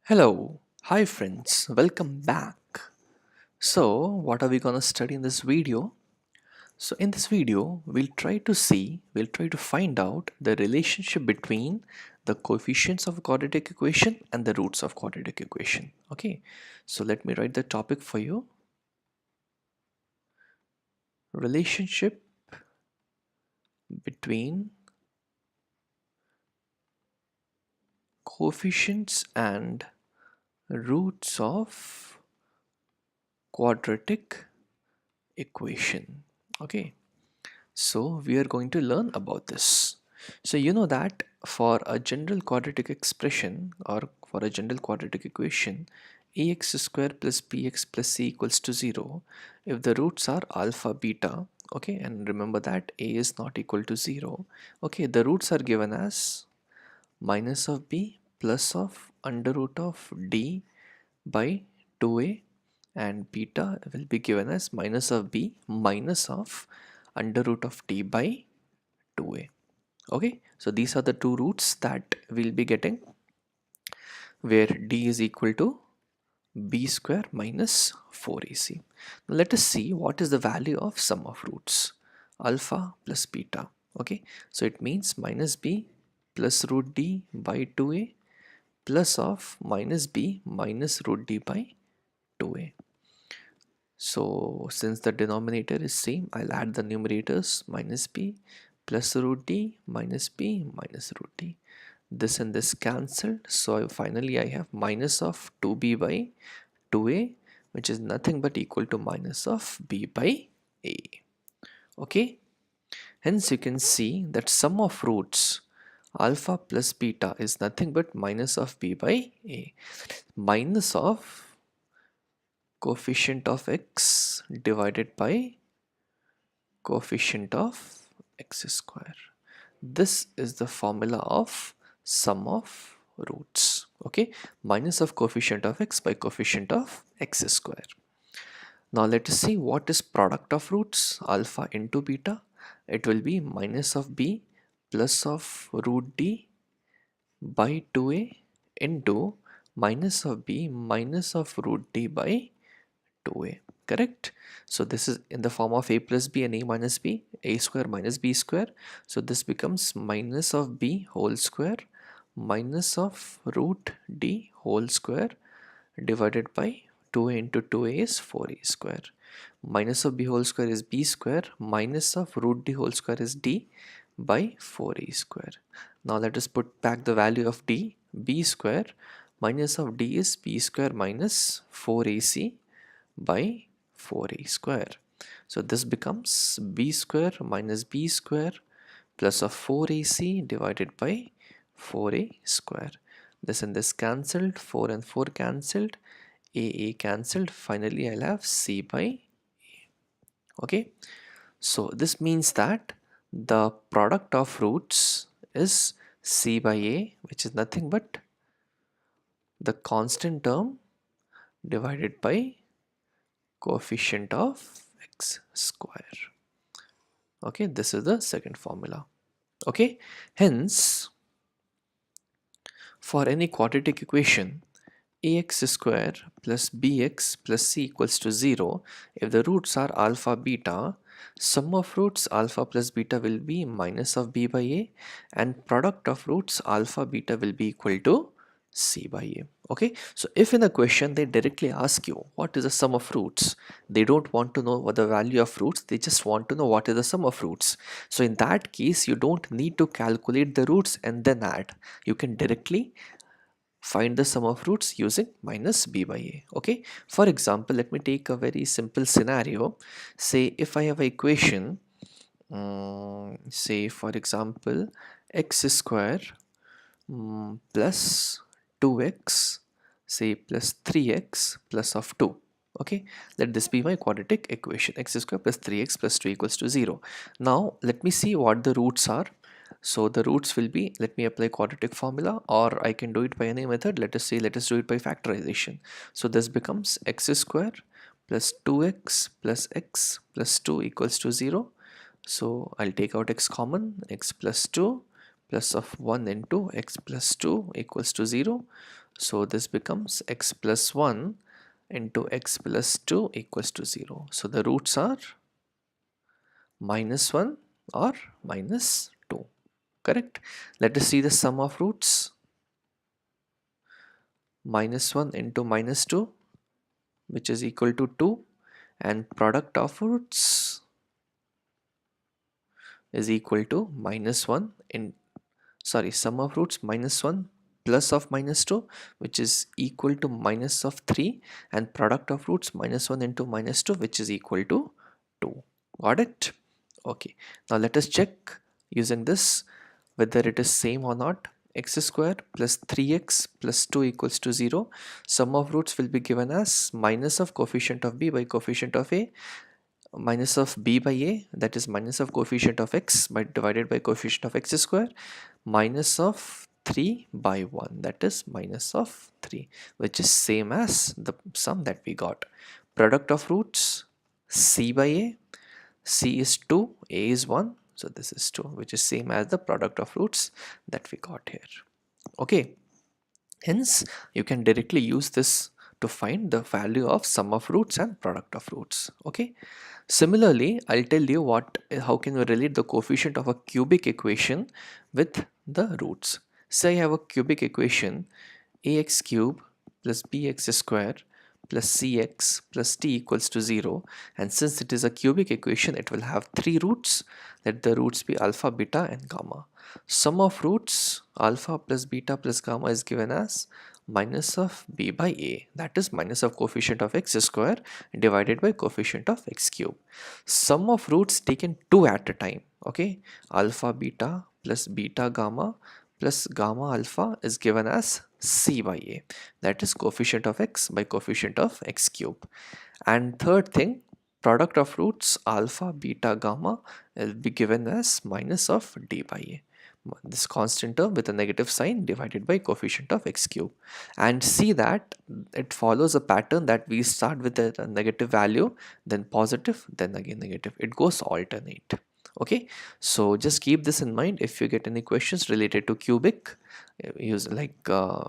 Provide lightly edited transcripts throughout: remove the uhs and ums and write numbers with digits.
Hello, hi friends, welcome back. So, what are we gonna study in this video? So, in this video, we'll try to find out the relationship between the coefficients of quadratic equation and the roots of quadratic equation. Okay, so let me write the topic for you. Relationship between coefficients and roots of quadratic equation. Okay. So we are going to learn about this. So you know that for a general quadratic expression or for a general quadratic equation, ax square plus bx plus c equals to 0 if the roots are alpha beta. Okay, and remember that a is not equal to 0. Okay, the roots are given as minus of b plus of under root of d by 2a, and beta will be given as minus of b minus of under root of t by 2a. Okay, so these are the two roots that we'll be getting, where d is equal to b square minus 4ac. Now let us see what is the value of sum of roots alpha plus beta. Okay, so it means minus b plus root d by 2a plus of minus b minus root d by 2a. So since the denominator is same, I'll add the numerators minus b plus root d minus b minus root d. This and this cancelled. So finally I have minus of 2b by 2a, which is nothing but equal to minus of b by a. Okay. Hence you can see that sum of roots alpha plus beta is nothing but minus of b by a. Minus of coefficient of x divided by coefficient of x square. This is the formula of sum of roots. Okay, minus of coefficient of x by coefficient of x square. Now let us see what is product of roots alpha into beta. It will be minus of b plus of root d by 2a into minus of b minus of root d by 2a. Correct? So this is in the form of a plus b and a minus b, a square minus b square. So this becomes minus of b whole square minus of root d whole square divided by 2a into 2a is 4a square. Minus of b whole square is b square minus of root d whole square is d by 4a square. Now let us put back the value of d. B square minus of d is b square minus 4ac by 4a square. So this becomes b square minus b square plus of 4ac divided by 4a square. This and this cancelled, 4 and 4 cancelled, a cancelled. Finally I'll have c by a. Okay, so this means that the product of roots is c by a, which is nothing but the constant term divided by coefficient of x square. Okay, this is the second formula. Okay, hence for any quadratic equation ax square plus bx plus c equals to 0 if the roots are alpha beta, sum of roots alpha plus beta will be minus of b by a, and product of roots alpha beta will be equal to c by a. Okay, so if in a question they directly ask you what is the sum of roots, they don't want to know what the value of roots, they just want to know what is the sum of roots. So in that case you don't need to calculate the roots and then add, you can directly find the sum of roots using minus b by a. Okay, for example, let me take a very simple scenario. Say if I have an equation, say for example x square plus 2x, say plus 3x plus of 2. Okay, let this be my quadratic equation, x square plus 3x plus 2 equals to 0. Now let me see what the roots are. So the roots will be, let me apply quadratic formula, or I can do it by any method. Let us do it by factorization. So this becomes x square plus 2x plus x plus 2 equals to 0. So I'll take out x common, x plus 2 plus of 1 into x plus 2 equals to 0. So this becomes x plus 1 into x plus 2 equals to 0. So the roots are minus 1 or minus 2. Correct? Let us see the sum of roots. Minus 1 into minus 2, which is equal to 2, and product of roots is equal to minus 1 in, sorry, sum of roots minus 1 plus of minus 2, which is equal to minus of 3, and product of roots minus 1 into minus 2, which is equal to 2. Got it? Okay, now let us check using this whether it is same or not. X square plus 3x plus 2 equals to 0. Sum of roots will be given as minus of coefficient of b by coefficient of a, minus of b by a, that is minus of coefficient of x by divided by coefficient of x square, minus of 3 by 1, that is minus of 3, which is same as the sum that we got. Product of roots c by a, c is 2, a is 1, so this is 2, which is same as the product of roots that we got here. Okay, hence you can directly use this to find the value of sum of roots and product of roots. Okay, similarly I'll tell you how can we relate the coefficient of a cubic equation with the roots. Say I have a cubic equation ax cube plus bx square plus cx plus t equals to 0, and since it is a cubic equation it will have 3 roots. Let the roots be alpha, beta and gamma. Sum of roots alpha plus beta plus gamma is given as minus of b by a, that is minus of coefficient of x square divided by coefficient of x cube. Sum of roots taken 2 at a time. Okay, alpha beta plus beta gamma plus gamma alpha is given as c by a, that is coefficient of x by coefficient of x cube. And third thing, product of roots alpha beta gamma will be given as minus of d by a, this constant term with a negative sign divided by coefficient of x cube. And see that it follows a pattern that we start with a negative value, then positive, then again negative. It goes alternate. Okay, so just keep this in mind. If you get any questions related to cubic, use like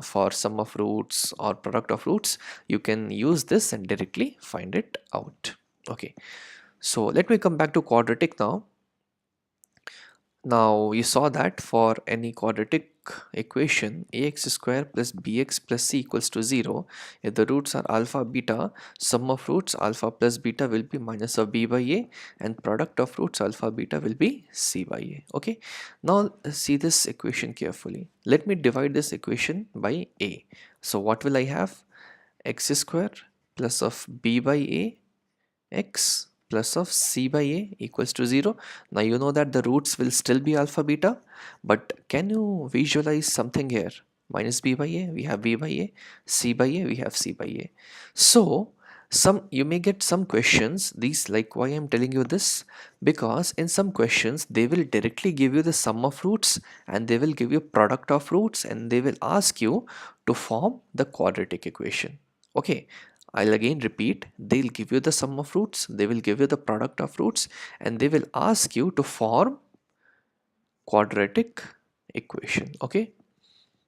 for sum of roots or product of roots, you can use this and directly find it out. Okay, so let me come back to quadratic now. Now you saw that for any quadratic equation ax square plus bx plus c equals to 0, if the roots are alpha beta, sum of roots alpha plus beta will be minus of b by a, and product of roots alpha beta will be c by a. Okay, now see this equation carefully. Let me divide this equation by a. So what will I have? X square plus of b by a x plus of c by a equals to 0. Now you know that the roots will still be alpha beta, but can you visualize something here? Minus b by a, we have b by a, c by a, we have c by a. So you may get some questions, these, like, why I'm telling you this, because in some questions they will directly give you the sum of roots and they will give you product of roots and they will ask you to form the quadratic equation. Okay, I'll again repeat, they'll give you the sum of roots, they will give you the product of roots, and they will ask you to form quadratic equation. Okay,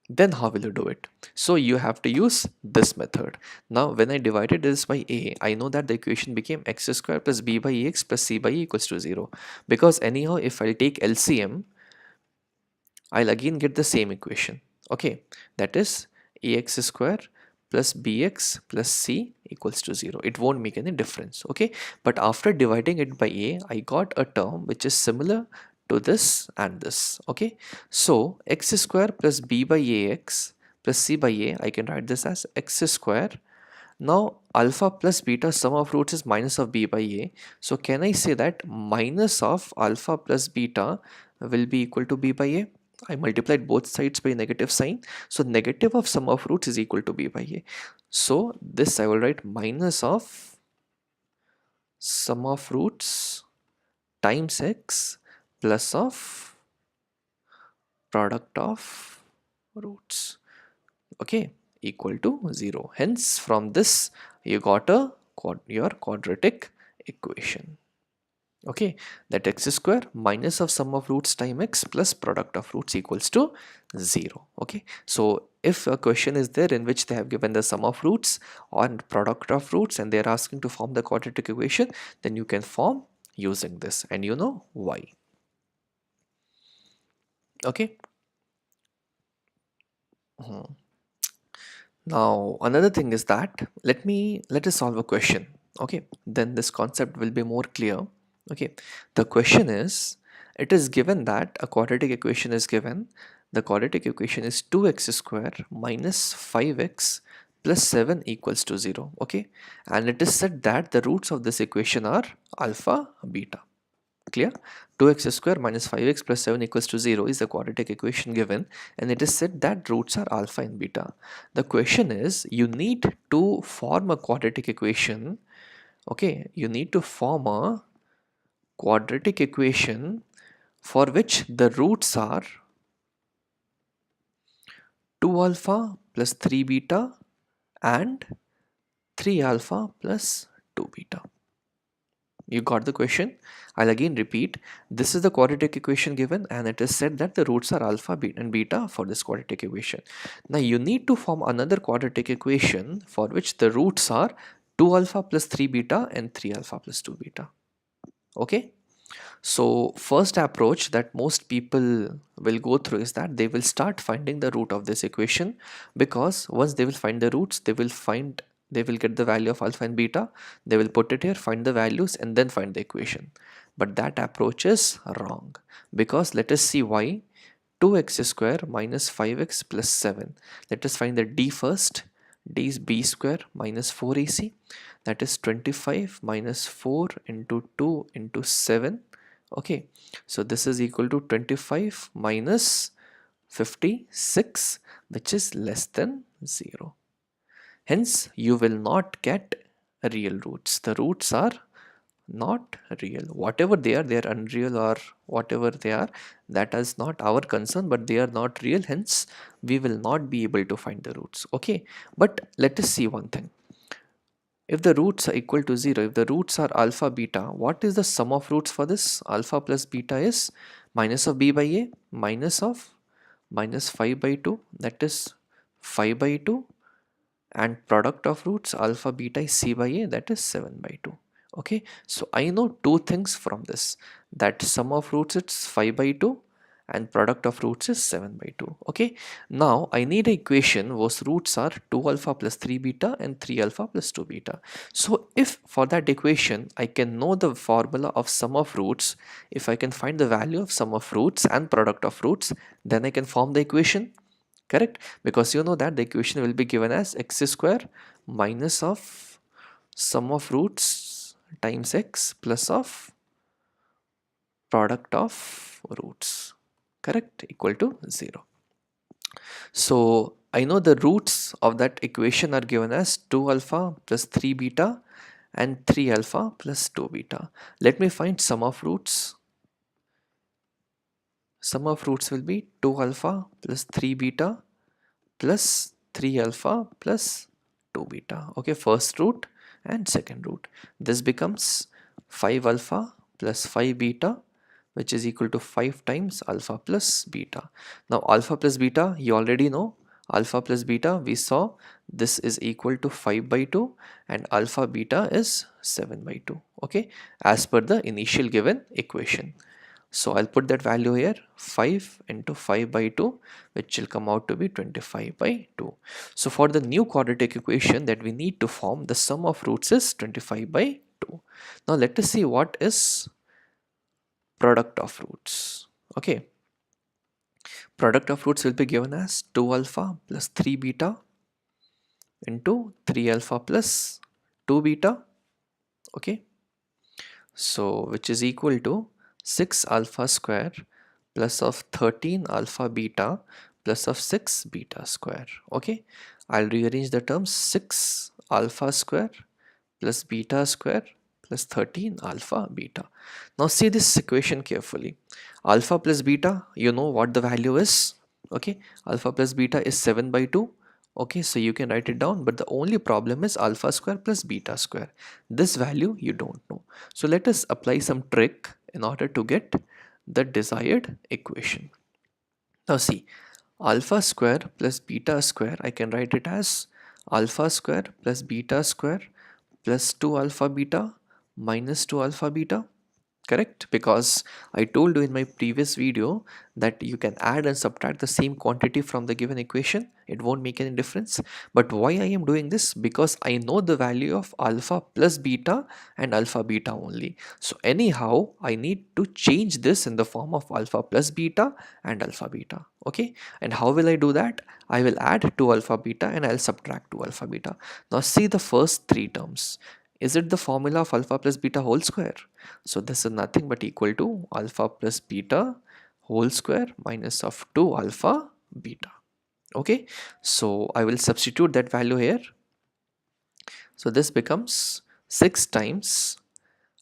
then how will you do it? So you have to use this method. Now when I divided this by a, I know that the equation became x square plus b by ax plus c by a equals to 0, because anyhow if I take LCM, I'll again get the same equation. Okay, that is ax square plus bx plus c equals to 0. It won't make any difference. Okay, but after dividing it by a, I got a term which is similar to this and this. Okay, so x square plus b by ax plus c by a, I can write this as x square. Now alpha plus beta sum of roots is minus of b by a, so can I say that minus of alpha plus beta will be equal to b by a? I multiplied both sides by negative sign, so negative of sum of roots is equal to b by a. So this I will write minus of sum of roots times x plus of product of roots, okay, equal to 0. Hence from this you got your quadratic equation. Okay, that x square minus of sum of roots times x plus product of roots equals to 0. Okay, so if a question is there in which they have given the sum of roots or product of roots and they are asking to form the quadratic equation, then you can form using this, and you know why. Okay. Mhm. Now another thing is that let us solve a question. Okay, then this concept will be more clear. Okay, the question is, it is given that a quadratic equation is given. The quadratic equation is 2x square minus 5x plus 7 equals to 0. Okay, and it is said that the roots of this equation are alpha, beta. Clear? 2x square minus 5x plus 7 equals to 0 is the quadratic equation given, and it is said that roots are alpha and beta. The question is, you need to form a quadratic equation. Okay, you need to form a quadratic equation for which the roots are 2 alpha plus 3 beta and 3 alpha plus 2 beta. You got the question? I'll again repeat. This is the quadratic equation given, and it is said that the roots are alpha, and beta for this quadratic equation. Now you need to form another quadratic equation for which the roots are 2 alpha plus 3 beta and 3 alpha plus 2 beta. Okay? So first approach that most people will go through is that they will start finding the root of this equation, because once they will find the roots, they will get the value of alpha and beta, they will put it here, find the values, and then find the equation. But that approach is wrong, because let us see why. 2x square minus 5x plus 7. Let us find the d first. D is b square minus 4ac, that is 25 minus 4 into 2 into 7. Okay, so this is equal to 25 minus 56, which is less than 0. Hence you will not get real roots. The roots are not real. Whatever they are unreal, or whatever they are, that is not our concern, but they are not real, hence we will not be able to find the roots. Okay, but let us see one thing. If the roots are equal to 0, if the roots are alpha beta, what is the sum of roots for this? Alpha plus beta is minus of b by a minus of minus 5 by 2, that is 5 by 2, and product of roots alpha beta is c by a, that is 7 by 2. Okay, so I know two things from this, that sum of roots it's 5 by 2 and product of roots is 7 by 2. Okay, now I need an equation whose roots are 2 alpha plus 3 beta and 3 alpha plus 2 beta. So if for that equation I can know the formula of sum of roots, if I can find the value of sum of roots and product of roots, then I can form the equation. Correct? Because you know that the equation will be given as x square minus of sum of roots times x plus of product of roots. Correct? Equal to 0. So I know the roots of that equation are given as 2 alpha plus 3 beta and 3 alpha plus 2 beta. Let me find sum of roots. Sum of roots will be 2 alpha plus 3 beta plus 3 alpha plus 2 beta. Okay, first root and second root. This becomes 5 alpha plus 5 beta, which is equal to 5 times alpha plus beta. Now alpha plus beta you already know. Alpha plus beta we saw, this is equal to 5 by 2, and alpha beta is 7 by 2. Okay, as per the initial given equation. So I'll put that value here, 5 into 5 by 2, which will come out to be 25 by 2. So for the new quadratic equation that we need to form, the sum of roots is 25 by 2. Now let us see what is product of roots. Okay, product of roots will be given as 2 alpha plus 3 beta into 3 alpha plus 2 beta. Okay, so which is equal to 6 alpha square plus of 13 alpha beta plus of 6 beta square. Okay, I'll rearrange the terms. 6 alpha square plus beta square plus 13 alpha beta. Now see this equation carefully. Alpha plus beta, you know what the value is. Okay, alpha plus beta is 7 by 2. Okay, so you can write it down, but the only problem is alpha square plus beta square. This value you don't know. So let us apply some trick in order to get the desired equation. Now see, Alpha square plus beta square, I can write it as alpha square plus beta square plus 2 alpha beta minus 2 alpha beta. Correct? Because I told you in my previous video that you can add and subtract the same quantity from the given equation, it won't make any difference. But why I am doing this? Because I know the value of alpha plus beta and alpha beta only. So anyhow I need to change this in the form of alpha plus beta and alpha beta. Okay, and how will I do that? I will add 2 alpha beta and I'll subtract 2 alpha beta. Now see the first three terms. Is it the formula of alpha plus beta whole square? So this is nothing but equal to alpha plus beta whole square minus of 2 alpha beta. Okay, so I will substitute that value here. So this becomes 6 times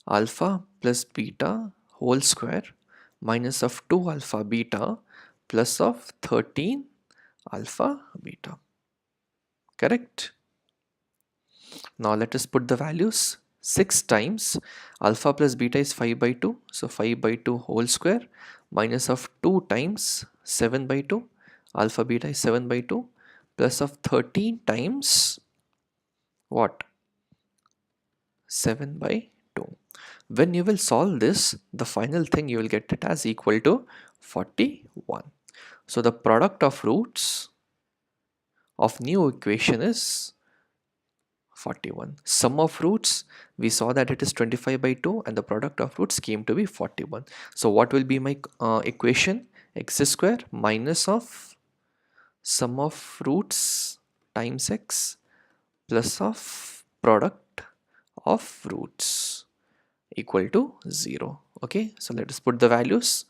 alpha plus beta whole square minus of 2 alpha beta plus of 13 alpha beta. Correct? Now let us put the values. 6 times alpha plus beta is 5 by 2, so 5 by 2 whole square minus of 2 times 7 by 2, alpha beta is 7 by 2 plus of 13 times what? 7 by 2. When you will solve this, the final thing you will get it as equal to 41. So the product of roots of new equation is 41. Sum of roots, we saw that it is 25 by 2 and the product of roots came to be 41. So what will be my equation? X square minus of sum of roots times x plus of product of roots equal to 0. Okay, so let us put the values.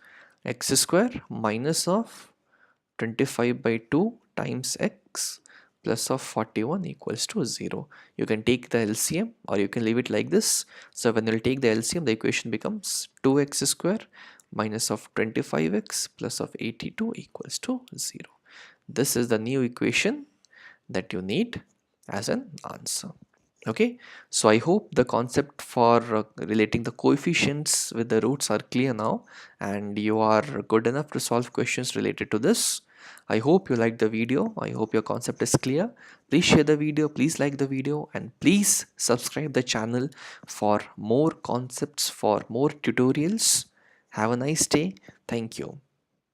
X square minus of 25 by 2 times x plus of 41 equals to 0. You can take the LCM or you can leave it like this. So when you take the LCM, the equation becomes 2x square minus of 25x plus of 82 equals to 0. This is the new equation that you need as an answer. Okay, so I hope the concept for relating the coefficients with the roots are clear now and you are good enough to solve questions related to this. I hope you liked the video. I hope your concept is clear. Please share the video, please like the video, and please subscribe the channel for more concepts, for more tutorials. Have a nice day. Thank you.